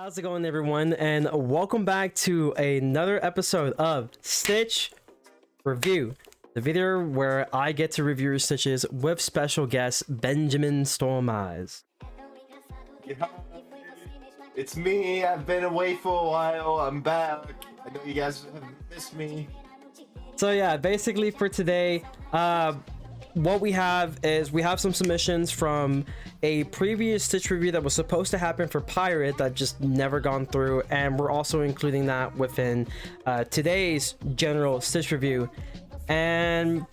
How's it going, everyone, and welcome back to another episode of Stitch Review, the video where I get to review Stitches with special guest BStormeyes. Yeah, it's me. I've been away for a while. I'm back. I know you guys have missed me. So yeah, basically for today, what we have is we have some submissions from a previous Stitch review that was supposed to happen for Pirate that just never gone through, and we're also including that within today's general Stitch review. And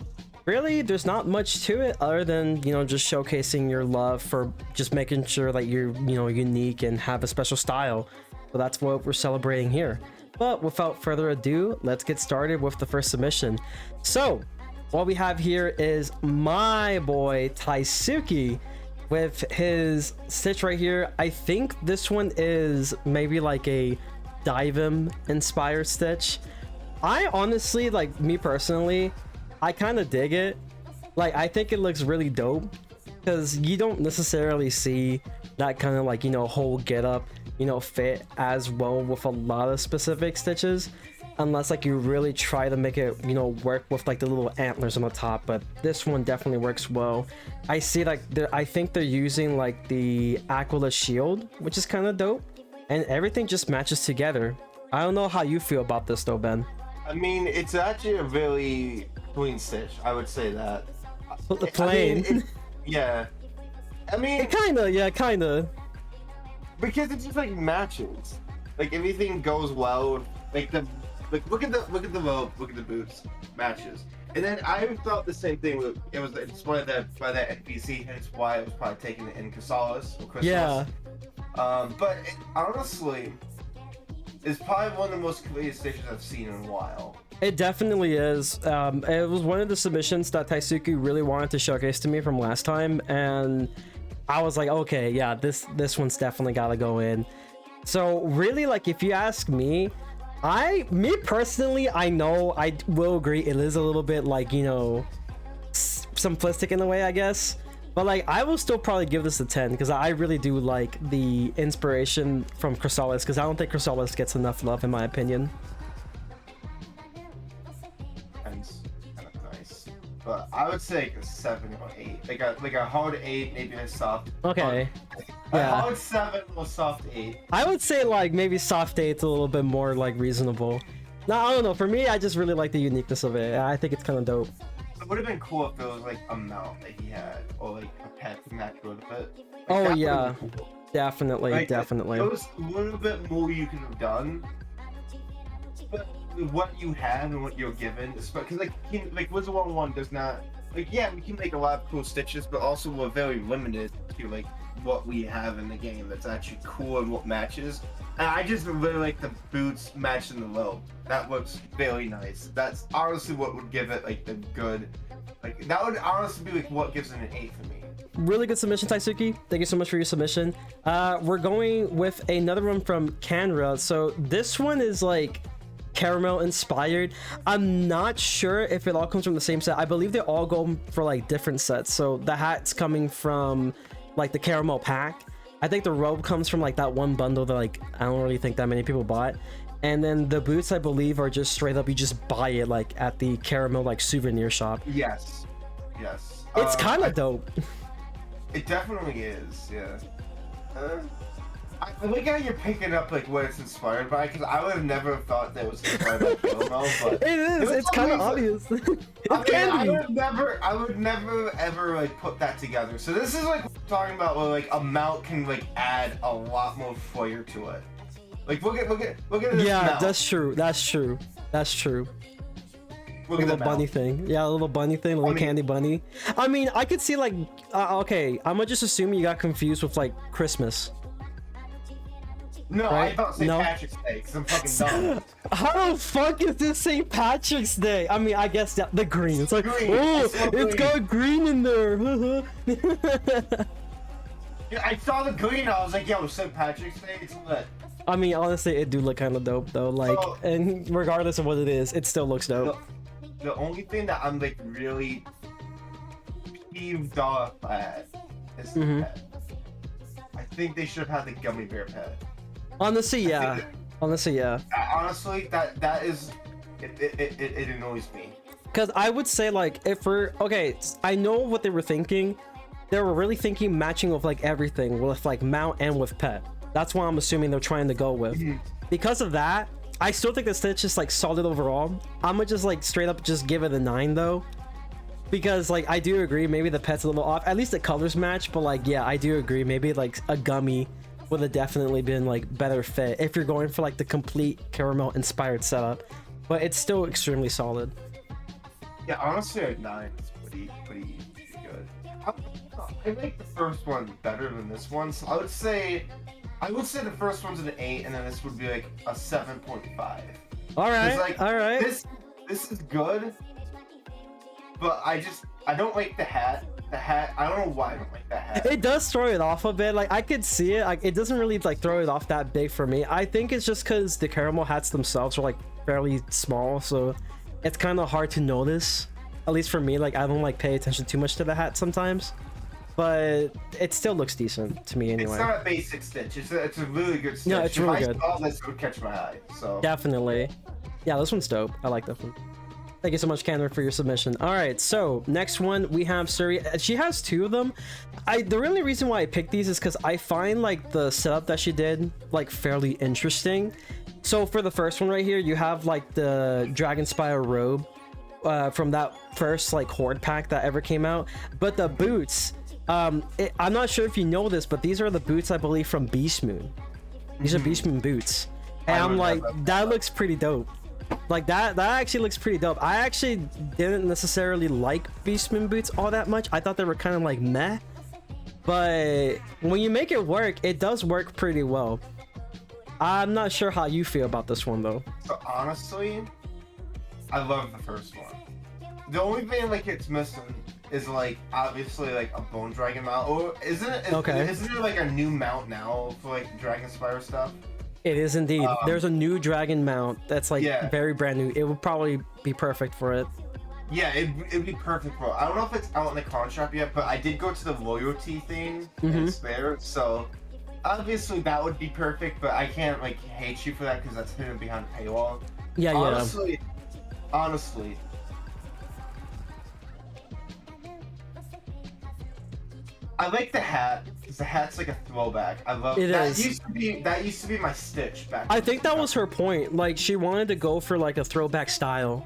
really, there's not much to it other than, you know, just showcasing your love for just making sure that you're, you know, unique and have a special style. So that's what we're celebrating here. But without further ado, let's get started with the first submission. So what we have here is my boy Taisueki with his Stitch right here. I think this one is maybe like a Divim inspired Stitch. I honestly, like, me personally, I kind of dig it. Like, I think it looks really dope because you don't necessarily see that kind of, like, you know, whole get up, you know, fit as well with a lot of specific Stitches, unless like you really try to make it, you know, work with like the little antlers on the top. But this one definitely works well. I see like I think they're using like the Aquila shield, which is kind of dope, and everything just matches together. I don't know how you feel about this though, Ben. I mean, it's actually a really clean Stitch. I would say that. Plain. I mean, yeah. I mean, it kinda, yeah, kinda. Because it just like matches. Like everything goes well. Like look at the robe, look at the boots, matches. And then I thought the same thing. It was inspired by that NPC, hence why it was probably taken in Chrysalis or Chrysalis. Yeah. But honestly, it's probably one of the most complete Stitches I've seen in a while. It definitely is. It was one of the submissions that Taisueki really wanted to showcase to me from last time, and I was like, okay, yeah, this one's definitely gotta go in. So really, like, if you ask me, me personally, I know I will agree it is a little bit like, you know, simplistic in a way, I guess, but like I will still probably give this a 10 because I really do like the inspiration from Chrysalis, because I don't think Chrysalis gets enough love in my opinion. Nice, kind of nice, but I would say like a 7 or 8, like a hard 8, maybe a soft. Okay. Yeah. A hard 7 or soft 8. I would say like maybe soft 8's a little bit more like reasonable. No, I don't know. For me, I just really like the uniqueness of it. I think it's kind of dope. It would have been cool if there was like a mount that he had, or like a pet to match with it. Like, oh yeah, cool. Definitely, like, definitely. There was a little bit more you could have done, but what you have and what you're given, because like Wizard101 does not, like, yeah, we can make a lot of cool Stitches, but also we're very limited to like what we have in the game that's actually cool and what matches. And I just really like the boots matching the robe. That looks very nice. That's honestly what would give it like the good, like that would honestly be like what gives it an 8 for me. Really good submission, Taisueki. Thank you so much for your submission. We're going with another one from Kanra. So this one is like caramel inspired. I'm not sure if it all comes from the same set. I believe they all go for like different sets. So the hat's coming from like the caramel pack. I think the robe comes from like that one bundle that like I don't really think that many people bought. And then the boots, I believe, are just straight up you just buy it like at the caramel like souvenir shop. Yes. It's kind of dope. It definitely is, yeah. I like how you're picking up like what it's inspired by, because I would have never thought that it was inspired by caramel, but it is. It's kind of obvious. I would never ever like put that together. So this is like talking about where like a mount can like add a lot more flair to it. Like look at this yeah, mount. that's true. Look a at little the bunny mouth. thing. Yeah, a little bunny thing, a little candy bunny. I mean, I could see like, okay, I'm gonna just assume you got confused with like Christmas. No, Right? I thought St. No. Patrick's Day because I'm fucking dumb. How the fuck is this St. Patrick's Day? I mean, I guess the green. It's like, Green. oh, It's so it's green. got green in there. Yeah, I saw the green. I was like, yo, St. Patrick's Day. It's lit. I mean, honestly, it do look kind of dope though. Like, Oh. and regardless of what it is, it still looks dope. The only thing that I'm like really peeved off at is the Mhm. pet. I think they should have had the gummy bear pet. Honestly, yeah. think Honestly, yeah. Honestly, that is it annoys me. Because I would say like if we're okay, I know what they were thinking. They were really thinking matching with like everything with like mount and with pet. That's what I'm assuming they're trying to go with. Because of that, I still think the Stitch is like solid overall. I'm gonna just like straight up just give it a 9 though. Because like I do agree, maybe the pet's a little off. At least the colors match, but like yeah, I do agree. Maybe like a gummy would have definitely been like better fit if you're going for like the complete caramel inspired setup. But it's still extremely solid. Yeah, honestly, a 9 is pretty good. I like the first one better than this one, so I would say the first one's an 8, and then this would be like a 7.5. All right, Like, all right. This is good, but I don't like the hat. The hat, I don't know why I don't like the hat. It does throw it off a bit. Like I could see it. Like it doesn't really like throw it off that big for me. I think it's just because the caramel hats themselves are like fairly small, so it's kind of hard to notice. At least for me, like I don't like pay attention too much to the hat sometimes, but it still looks decent to me anyway. It's not a basic Stitch. It's a really good Stitch. No, it's really if good. I saw this, it would catch my eye. So Definitely. Yeah, this one's dope. I like this one. Thank you so much, Kanra, for your submission. All right, so next one we have Suri. She has 2 of them. The only reason why I picked these is because I find like the setup that she did like fairly interesting. So for the first one right here, you have like the Dragonspire robe from that first like horde pack that ever came out. But the boots, I'm not sure if you know this, but these are the boots I believe from Beast Moon. These are Beast Moon boots, and I'm like, that looks pretty dope. Like that actually looks pretty dope. I actually didn't necessarily like Beast Moon boots all that much. I thought they were kind of like meh, but when you make it work, it does work pretty well. I'm not sure how you feel about this one though. So honestly, I love the first one. The only thing like it's missing is like obviously like a bone dragon mount, or isn't it? Okay. Isn't there like a new mount now for like Dragonspire stuff? It is indeed. There's a new dragon mount that's like Yeah. very brand new. It would probably be perfect for it. Yeah, it'd be perfect for. I don't know if it's out in the con shop yet, but I did go to the loyalty thing and it's there. So obviously that would be perfect, but I can't like hate you for that because that's hidden behind a paywall. Yeah, Honestly, I like the hat because the hat's like a throwback. I love It that. is. That used to be my Stitch back. I think that was her point. Like she wanted to go for like a throwback style.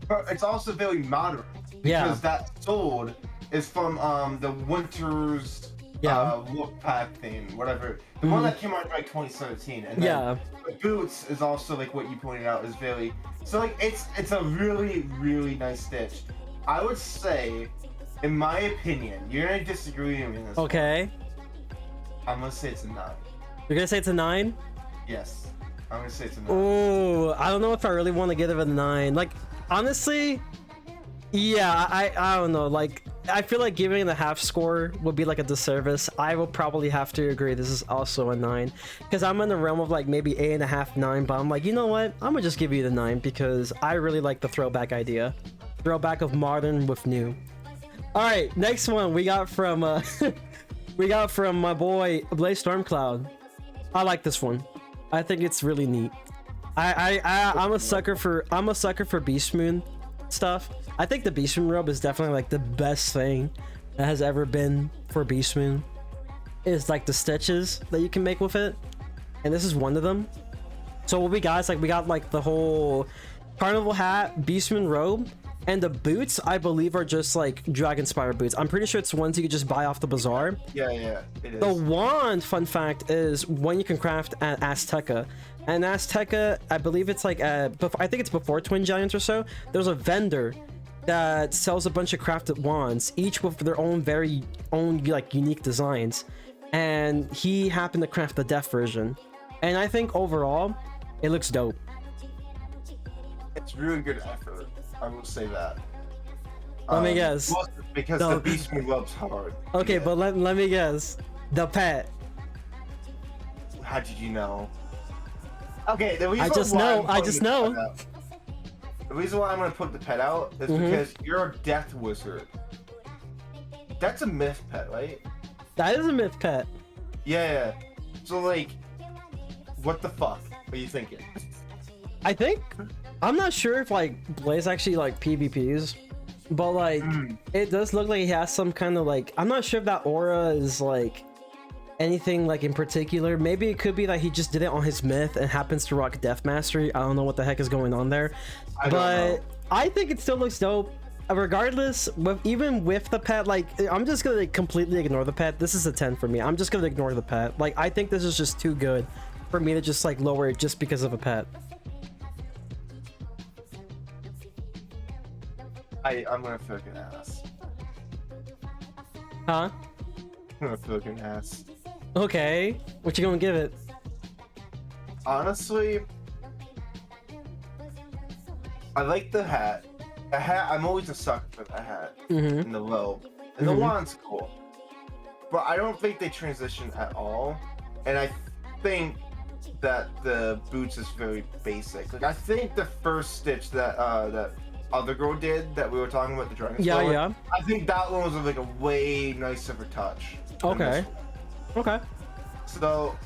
But it's also very modern because Yeah. that sword is from the Winter's look pack thing, whatever. The one that came out in like 2017. And then Yeah. the boots is also like what you pointed out is very so like it's a really nice Stitch. I would say, in my opinion, you're gonna disagree with me in this. Okay. One. I'm gonna say it's a 9. You're gonna say it's a 9? Yes, I'm gonna say it's a 9. Oh, I don't know if I really want to give it a 9. Like honestly, yeah, I don't know. Like I feel like giving it a half score would be like a disservice. I will probably have to agree this is also a 9 because I'm in the realm of like maybe 8.5, 9. But I'm like, you know what? I'm gonna just give you the 9 because I really like the throwback idea. Throwback of modern with new. All right, next one we got from my boy BlazeStormCloud. I like this one. I think it's really neat. I'm a sucker for Beast Moon stuff. I think the Beast Moon robe is definitely like the best thing that has ever been for Beast Moon. Is like the stitches that you can make with it, and this is one of them. So what we got is like we got like the whole carnival hat, Beast Moon robe, And the boots, I believe, are just like Dragon Spire boots. I'm pretty sure it's ones you could just buy off the bazaar. Yeah, it is. The wand, fun fact, is one you can craft at Azteca. And Azteca, I believe it's like, I think it's before Twin Giants or so. There's a vendor that sells a bunch of crafted wands, each with their own like unique designs. And he happened to craft the death version. And I think overall, it looks dope. It's really good effort. I will say that. Let me guess. Because the beast loves hard. Okay, but let me guess. The pet. How did you know? Okay, the reason I just know. The reason why I'm gonna put the pet out is because you're a death wizard. That's a myth pet, right? That is a myth pet. Yeah. So like, what the fuck are you thinking? I'm not sure if like Blaze actually like PvPs, but like it does look like he has some kind of like, I'm not sure if that aura is like anything like in particular. Maybe it could be that he just did it on his myth and happens to rock Death Mastery. I don't know what the heck is going on there, but I think it still looks dope. Regardless, even with the pet, like I'm just gonna completely ignore the pet. This is a 10 for me. I'm just gonna ignore the pet. Like I think this is just too good for me to just like lower it just because of a pet. I'm gonna fucking ass. Huh? I'm gonna fucking ass. Okay. What you gonna give it? Honestly, I like the hat. The hat, I'm always a sucker for the hat and the robe. And the wand's cool. But I don't think they transition at all. And I think that the boots is very basic. Like I think the first stitch that that other girl did that we were talking about, the dragon yeah, sword, yeah. I think that one was like a way nicer touch. Okay. Okay. So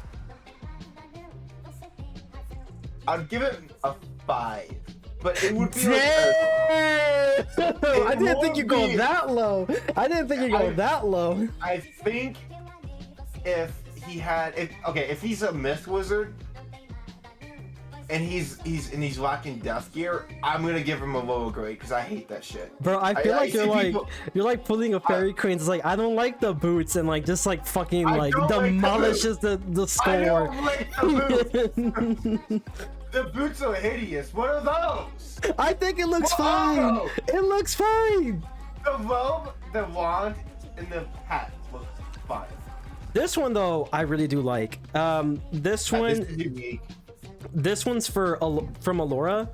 I'd give it a 5. But it would be like I didn't think you'd go that low. I didn't think you'd go that low. I think if he's a myth wizard and he's lacking death gear, I'm gonna give him a lower grade because I hate that shit. Bro, I feel like you're like pulling a fairy queen. It's like I don't like the boots and like just like fucking like demolishes the score. I don't like the boots. The boots are hideous. What are those? I think it looks fine. It looks fine. The robe, the wand, and the hat look fine. This one though, I really do like. This one's from Alura.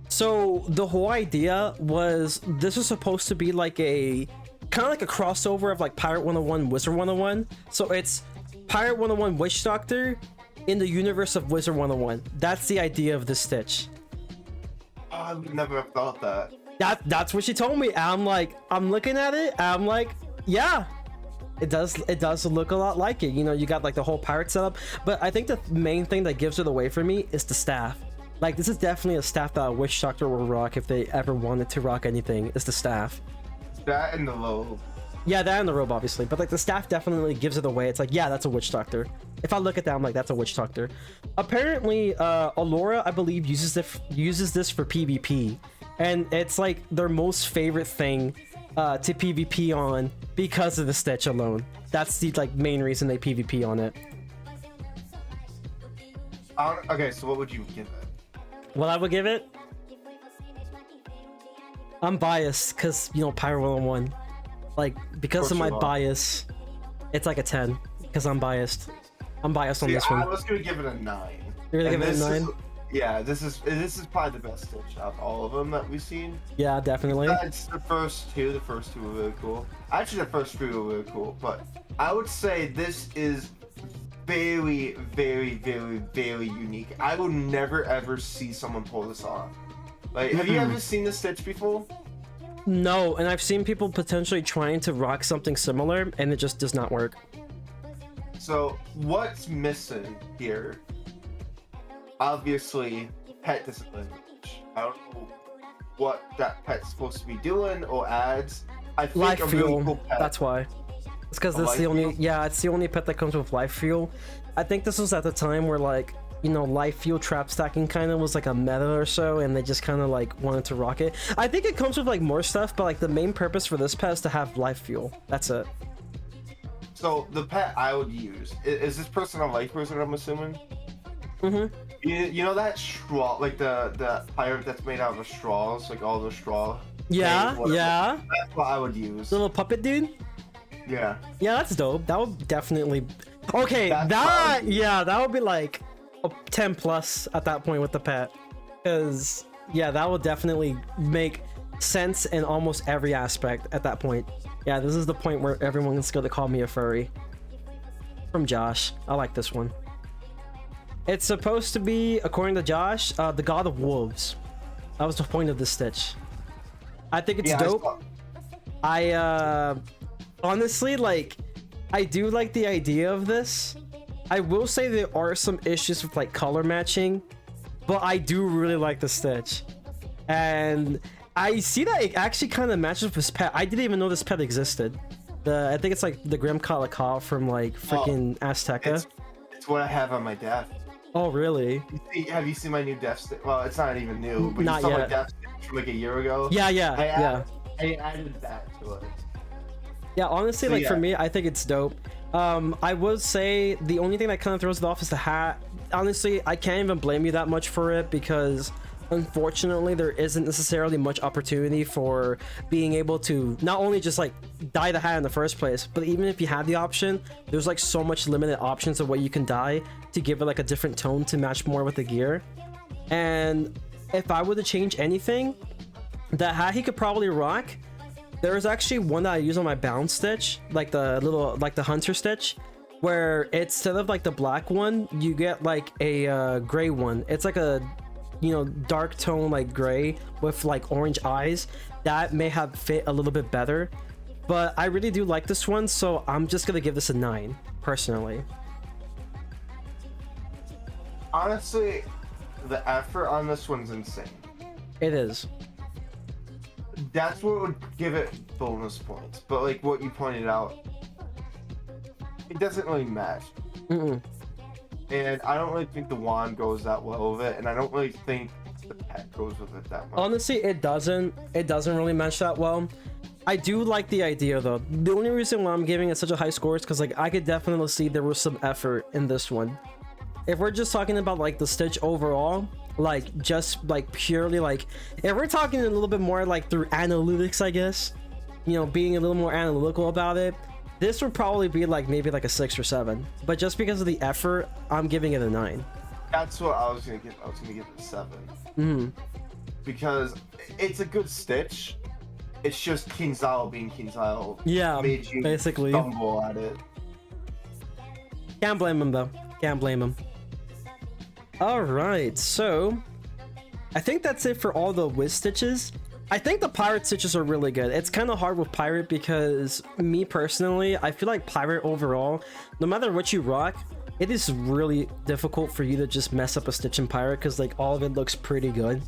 So the whole idea was this was supposed to be like a kind of like a crossover of like Pirate 101, Wizard 101. So it's Pirate 101 Witch Doctor in the universe of Wizard 101. That's the idea of this stitch. Oh, I would never have thought that. That's what she told me. I'm like, I'm looking at it. I'm like, yeah, it does look a lot like it. You know, you got like the whole pirate setup. But I think the main thing that gives it away for me is the staff. Like this is definitely a staff that a Witch Doctor will rock if they ever wanted to rock anything. Is the staff. That and the robe. Yeah, that and the robe, obviously, but like the staff definitely gives it away. It's like, yeah, that's a Witch Doctor. If I look at that, I'm like, that's a Witch Doctor. Apparently, Alura, I believe, uses this for PvP, and it's like their most favorite thing to PvP on because of the stitch alone. That's the like main reason they PvP on it. Okay, so what would you give it? What I would give it? I'm biased because you know Pyro 101. Like because of my bias, it's like a 10 because I'm biased. I'm biased on this one. I was gonna give it a 9. You're gonna give it a 9? Yeah, this is probably the best stitch out of all of them that we've seen. Yeah, definitely. It's the first two. The first two were really cool. Actually, the first three were really cool. But I would say this is very, very, very, very unique. I will never ever see someone pull this off. Like, have you ever seen this stitch before? No, and I've seen people potentially trying to rock something similar, and it just does not work. So what's missing here? Obviously, pet discipline. I don't know what that pet's supposed to be doing or adds. I think life fuel. Really cool pet. That's why. It's because it's the only. Yeah, it's the only pet that comes with life fuel. I think this was at the time where like you know, life fuel trap stacking kind of was like a meta or so, and they just kind of like wanted to rock it. I think it comes with like more stuff, but like the main purpose for this pet is to have life fuel. That's it. So the pet I would use is this person a life person, I'm assuming? Mm-hmm. You know that straw, like the pirate that's made out of straws, like all the straw. Yeah, yeah. That's what I would use. Little puppet dude. Yeah. Yeah, that's dope. That would definitely. Okay, That's yeah, that would be like a 10 plus at that point with the pet, because yeah, that will definitely make sense in almost every aspect at that point. Yeah, this is the point where everyone's gonna call me a furry. From Josh. I like this one. It's supposed to be, according to Josh, the god of wolves. That was the point of this stitch. I think it's dope. I honestly, like, I do like the idea of this. I will say there are some issues with like color matching, but I do really like the stitch. And I see that it actually kind of matches with his pet. I didn't even know this pet existed. I think it's like the Grim Kalaka from like freaking Azteca. It's what I have on my death. Oh really? Have you seen my new death stitch? Well, it's not even new, but not you saw yet. my death stitch from like a year ago. Yeah. I added that to it. Yeah, honestly, so, like for me, I think it's dope. I would say the only thing that kind of throws it off is the hat. Honestly, I can't even blame you that much for it, because unfortunately there isn't necessarily much opportunity for being able to not only just like dye the hat in the first place, but even if you had the option, there's like so much limited options of what you can dye to give it like a different tone to match more with the gear. And if I were to change anything, that hat he could probably rock. There's actually one that I use on my bound stitch, like the little, like the hunter stitch, where instead of like the black one, you get like a gray one. It's like a, you know, dark tone like gray with like orange eyes. That may have fit a little bit better, but I really do like this one, so I'm just gonna give this a 9 personally. Honestly, the effort on this one's insane. It is. That's what would give it bonus points, but like what you pointed out, it doesn't really match. And I don't really think the wand goes that well with it, and I don't really think the pet goes with it that much. Honestly, it doesn't really match that well. I do like the idea though. The only reason why I'm giving it such a high score is because like I could definitely see there was some effort in this one. If we're just talking about like the stitch overall, like just like purely like, if we're talking a little bit more like through analytics, I guess, you know, being a little more analytical about it, this would probably be like maybe like a 6 or 7, but just because of the effort, I'm giving it a 9. That's what I was gonna give. I was gonna give it a 7. Because it's a good stitch. It's just King Zao being King Zao. Yeah, made you basically stumble at it. Can't blame him though. Can't blame him. All right, so I think that's it for all the Wiz stitches. I think the pirate stitches are really good. It's kind of hard with pirate because me personally, I feel like pirate overall, no matter what you rock, it is really difficult for you to just mess up a stitch in pirate because like all of it looks pretty good.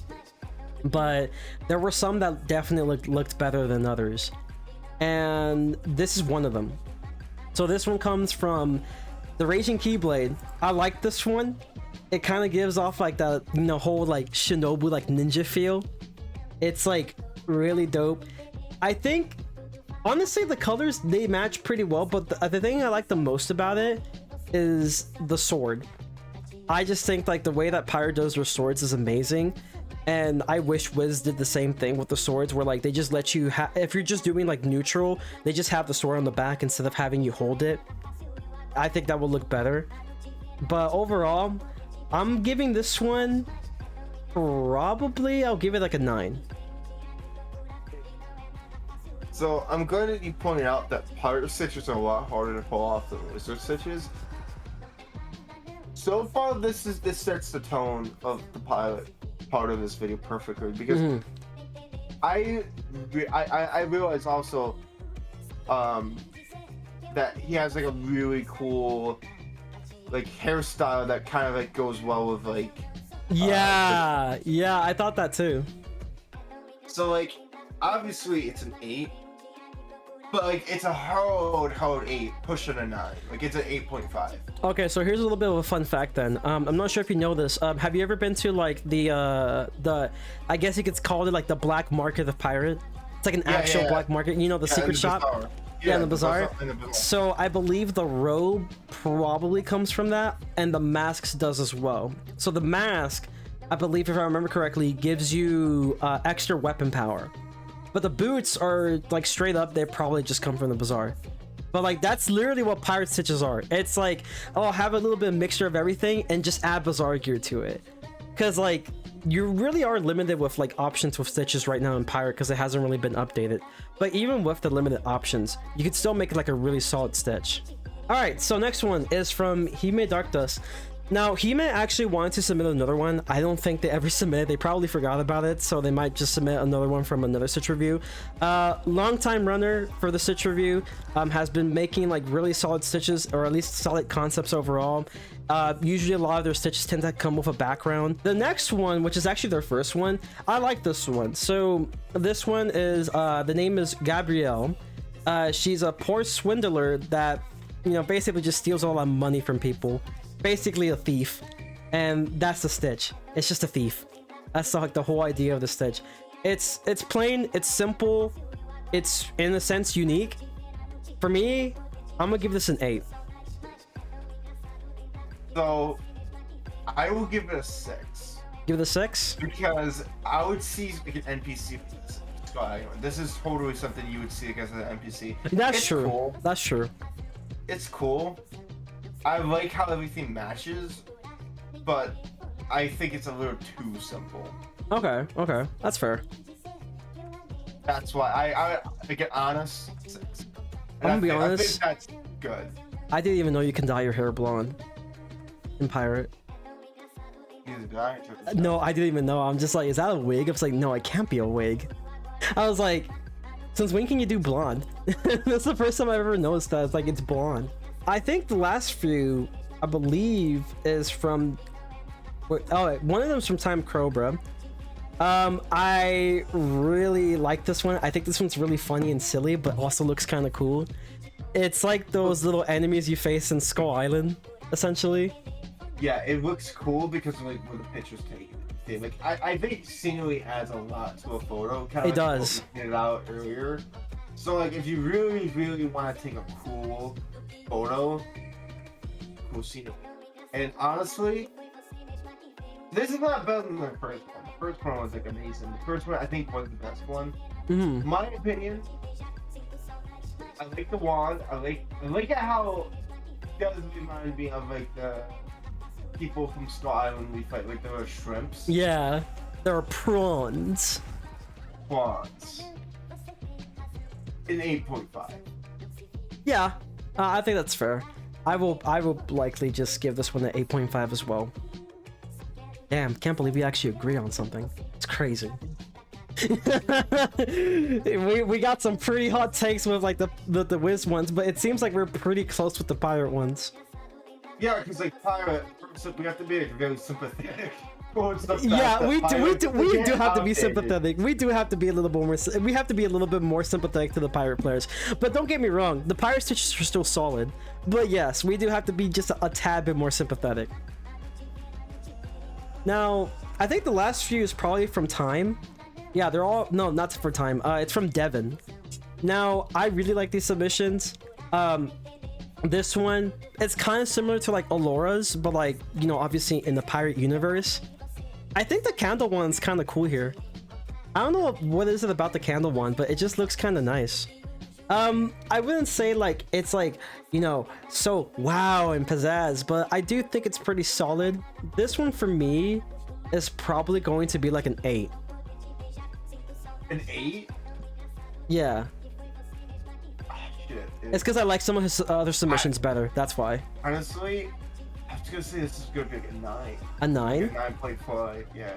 But there were some that definitely looked better than others, and this is one of them. So this one comes from the RagingKeyblade. I like this one. It kind of gives off like that, you know, whole like shinobu like ninja feel. It's like really dope. I think honestly the colors, they match pretty well, but the thing I like the most about it is the sword. I just think like the way that Pirate does their swords is amazing, and I wish Wiz did the same thing with the swords, where like they just let you if you're just doing like neutral, they just have the sword on the back instead of having you hold it. I think that would look better. But overall, I'm giving this one probably, I'll give it like a 9. So I'm glad that you pointed out that pirate stitches are a lot harder to pull off than wizard stitches. So far, this sets the tone of the pilot part of this video perfectly, because I realize also that he has like a really cool like hairstyle that kind of like goes well with like yeah, I thought that too. So like obviously it's an 8, But like it's a hard 8, pushing a 9. Like it's an 8.5. Okay, so here's a little bit of a fun fact then. I'm not sure if you know this. Have you ever been to like the I guess you could call it like the black market of pirate? It's like an actual black market. You know, the secret shop. Bazaar. Yeah, in the bazaar. So I believe the robe probably comes from that, and the masks does as well. So the mask, I believe, if I remember correctly, gives you extra weapon power. But the boots are like straight up, they probably just come from the bazaar. But like that's literally what pirate stitches are. It's like, oh, have a little bit of mixture of everything and just add bazaar gear to it. Because like you really are limited with like options with stitches right now in pirate because it hasn't really been updated. But even with the limited options, you could still make like a really solid stitch. All right, so next one is from Hemi DarkDust. Now, Hemi actually wanted to submit another one. I don't think they ever submitted. They probably forgot about it, so they might just submit another one from another stitch review. Long time runner for the stitch review, has been making like really solid stitches, or at least solid concepts overall. Usually a lot of their stitches tend to come with a background. The next one, which is actually their first one, I like this one. So this one is, the name is Gabrielle. She's a poor swindler that, you know, basically just steals all that money from people. Basically a thief, and that's the stitch. It's just a thief. That's like the whole idea of the stitch. It's plain, it's simple, it's in a sense unique. For me, I'm gonna give this an 8. So I will give it a 6. Give it a 6 because I would see like an NPC for this. This is totally something you would see against an NPC. That's it's true. Cool. That's true. It's cool. I like how everything matches, but I think it's a little too simple. Okay, that's fair. That's why I to get honest, 6. I'm gonna be honest. I think that's good. I didn't even know you can dye your hair blonde in pirate. No, I didn't even know. I'm just like, is that a wig? I was like, no, it can't be a wig. I was like, since when can you do blonde? That's the first time I've ever noticed that. It's like, it's blonde. I think the last few, I believe, is from... Oh, one of them's from Timecrokba. I really like this one. I think this one's really funny and silly, but also looks kind of cool. It's like those little enemies you face in Skull Island, essentially. Yeah, it looks cool because of like where the picture's taken. Like I think scenery adds a lot to a photo. Kind of it does. It out earlier. So like if you really want to take a cool photo, cool scenery. And honestly, this is not better than the first one. The first one was like amazing. The first one I think was the best one. Mm-hmm. My opinion. I like the wand. I like how it does remind me of like the people from Skull Island we fight, like there were shrimps. Yeah, there are prawns. Prawns. An 8.5. Yeah, I think that's fair. I will likely just give this one an 8.5 as well. Damn, can't believe we actually agree on something. It's crazy. we got some pretty hot takes with like the Wiz ones, but it seems like we're pretty close with the pirate ones. Yeah, because like pirate, we have to be like, very sympathetic. Yeah, we do have to be sympathetic. We do have to be a little bit more. We have to be a little bit more sympathetic to the pirate players. But don't get me wrong, the pirate stitches are still solid. But yes, we do have to be just a tad bit more sympathetic. Now, I think the last few is probably from Time. Yeah, they're all not for Time. It's from Devin. Now, I really like these submissions. This one, it's kind of similar to like Alura's, but like, you know, obviously in the pirate universe. I think the candle one's kind of cool here. I don't know what is it about the candle one, but it just looks kind of nice. I wouldn't say like it's like, you know, so wow and pizzazz, but I do think it's pretty solid. This one for me is probably going to be like an 8. An 8? Yeah. Shit, it's because I like some of his other submissions better. That's why. Honestly, I was gonna say this is gonna be like a 9. A 9? Like a 9.5, yeah.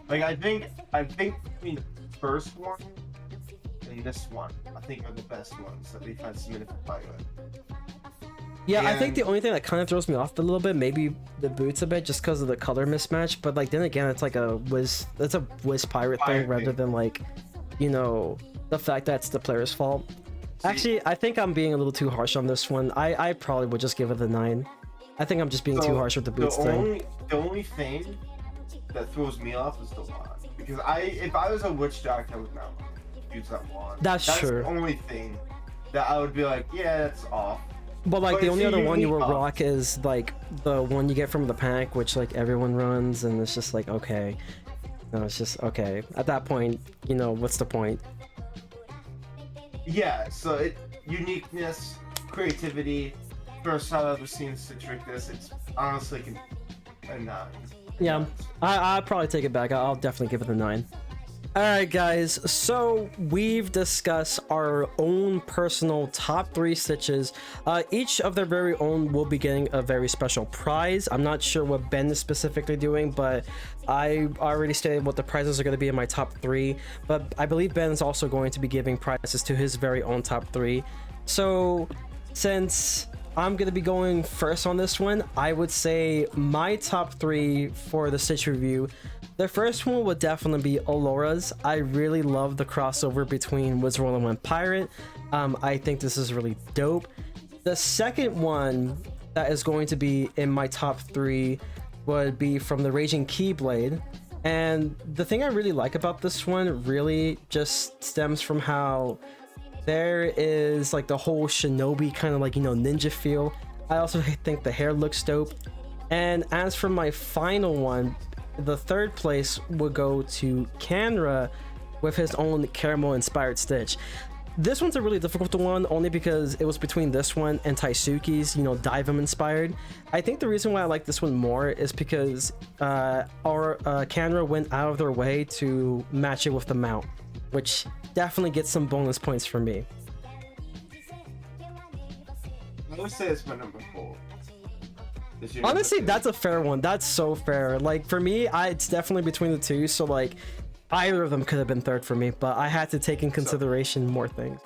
Like I think between the first one and this one, I think are the best ones that we've had submitted for pilot. Yeah, I think the only thing that kind of throws me off a little bit, maybe the boots a bit, just because of the color mismatch. But like then again, it's like a Wiz pirate thing rather than like, you know, the fact that it's the player's fault. Actually, I think I'm being a little too harsh on this one. I probably would just give it a 9. I think I'm just being too harsh with the boots thing. The only thing that throws me off is the wand. Because if I was a witch doctor, I would not use that wand. That's true. The only thing that I would be like, yeah, that's off. But like, the only other one you would rock is like the one you get from the pack, which like everyone runs, and it's just like, okay. No, it's just okay. At that point, you know, what's the point? Yeah, so uniqueness, creativity. First time I've ever seen a stitch like this. It's honestly a 9. Yeah, I'll probably take it back. I'll definitely give it a 9. Alright guys, so we've discussed our own personal top 3 stitches. Each of their very own will be getting a very special prize. I'm not sure what Ben is specifically doing, but I already stated what the prizes are going to be in my top 3. But I believe Ben is also going to be giving prizes to his very own top 3. So since I'm going to be going first on this one, I would say my top 3 for the stitch review. The first one would definitely be Alura's. I really love the crossover between Wizard101 Pirate. I think this is really dope. The second one that is going to be in my top 3 would be from the RagingKeyblade. And the thing I really like about this one really just stems from how there is like the whole shinobi kind of like, you know, ninja feel. I also think the hair looks dope. And as for my final one, the third place would go to Kanra with his own caramel inspired stitch. This one's a really difficult one only because it was between this one and Taisueki's, you know, Divum inspired. I think the reason why I like this one more is because Kanra went out of their way to match it with the mount, which definitely gets some bonus points for me. I would say it's my number 4. Honestly, that's a fair one. That's so fair. Like for me, it's definitely between the two. So like either of them could have been third for me, but I had to take in consideration more things.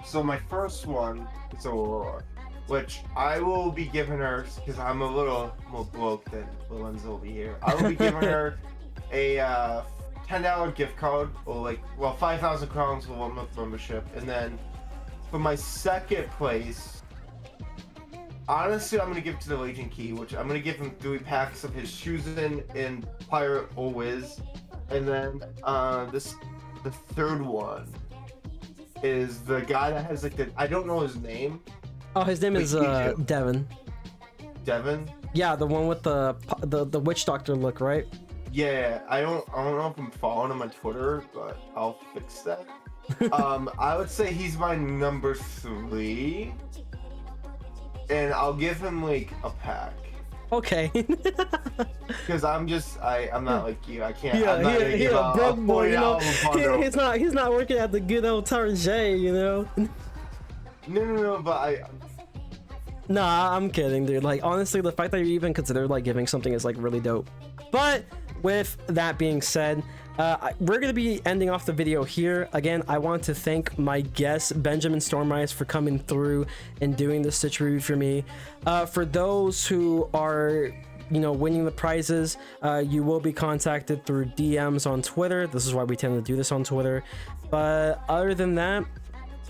So my first one is Alura, which I will be giving her, because I'm a little more broke than Lorenzo over here. I will be giving her a $10 gift card, or like, well, 5,000 crowns for 1 month membership. And then for my second place, honestly, I'm gonna give it to the RagingKey, which I'm gonna give him 3 packs of his Choosing in Pirate or Wiz. And then the third one is the guy that has like I don't know his name. Oh, his name is Devin. Devin? Yeah, the one with the witch doctor look, right? Yeah, I don't know if I'm following him on Twitter, but I'll fix that. I would say he's my number 3. And I'll give him like a pack. Okay. Because I'm not like you. I can't. Yeah, I'm not he a broke boy, you know. He's not working at the good old Tarjay, you know. No, but Nah, I'm kidding, dude. Like honestly, the fact that you even consider like giving something is like really dope. But with that being said, we're gonna be ending off the video here. Again, I want to thank my guest BStormeyes for coming through and doing the stitch review for me. For those who are, you know, winning the prizes, you will be contacted through DMs on Twitter. This is why we tend to do this on Twitter. But other than that,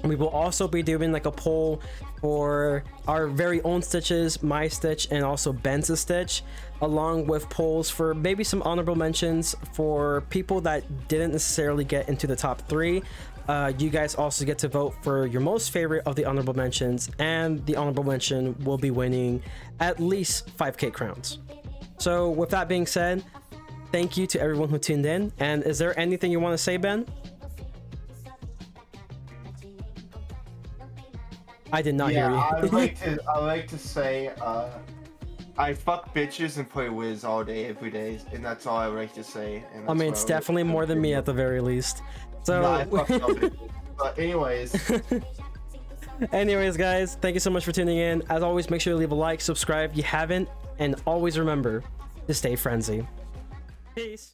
we will also be doing like a poll for our very own stitches, my stitch and also Ben's stitch, along with polls for maybe some honorable mentions for people that didn't necessarily get into the top 3. You guys also get to vote for your most favorite of the honorable mentions, and the honorable mention will be winning at least 5k crowns. So with that being said, thank you to everyone who tuned in. And is there anything you want to say, Ben? I did not hear you. I like to say, I fuck bitches and play Wiz all day, every day, and that's all I like to say. And I mean, it's definitely more than me at the very least. So, nah, I fuck bitches. But anyways, guys, thank you so much for tuning in. As always, make sure to leave a like, subscribe if you haven't, and always remember to stay frenzy. Peace.